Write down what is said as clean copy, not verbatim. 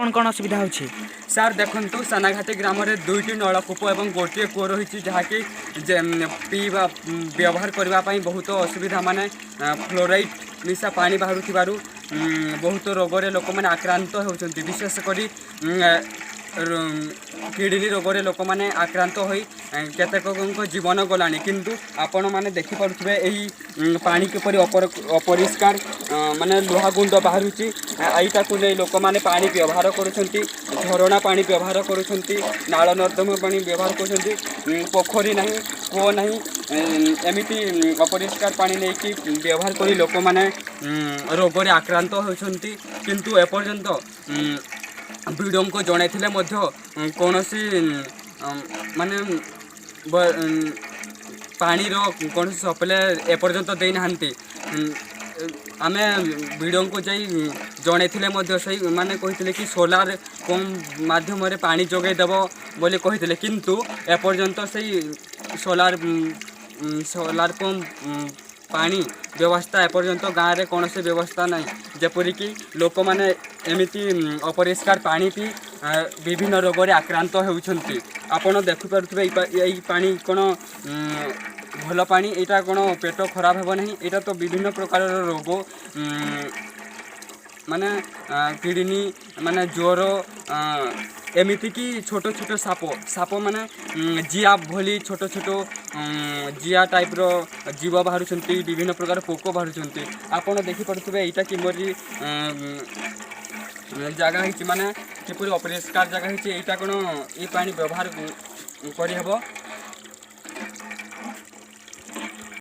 कौन कौन असुविधा होछि सार देखु सेनाघाटी ग्राम में 2टी नलकूप और गोटे कूଅ रही जहाँकि पीवा व्यवहार करने बहुत असुविधा माने फ्लोराइड मिशा पानी बाहर बहुत रोग लोक मैंने आक्रांत होती विशेषकर किडनी रोग लोक मैंने आक्रांत हो केतेक जीवन गला किंतु आपण मैंने देखिपे यही पानी किपर अपरिष्कार माने लुहा गुंड बाहर यहीटा को नहीं लोक मैंने पानी व्यवहार करा पानी व्यवहार नाल नर्दमा पानी व्यवहार कर पोखरी ना कूଅ ना एमती अपरिष्कार पानी नहीं कि व्यवहार कर लोक मैंने रोग आक्रांत होती किंतु एपर्यंत वीडियो को जन कौन माने पानी कौन सप्लाय एपर्यंत देना आम वीडियो को जाई जन से माने कहते कि सोलार पंप माध्यम पानी जोगेदेव बोली कहते किंतु एपर्यंत से सोलार पंप पानी व्यवस्था एपर्यंत गाँव में कौन से व्यवस्था ना जपरिक लोक मैंने एमती अपरिष्कार पानी पी विभिन्न रोग आक्रांत होती आपड़ देखिपे यही पानी कौन भल पानी यहाँ कौन पेट खराब हेब ना यहाँ तो विभिन्न प्रकार रोग माने किडनी माने ज्वर एमती कि छोट छोट साप माने जिया भली छोट छोट जिया टाइप रो जीव बाहर विभिन्न प्रकार पोक बाहर आपड़ देखिपे यहाँ किमरी जगह है माने किपरि अपरिष्कार जगह है यहाँ कौन ये पानी व्यवहार करहब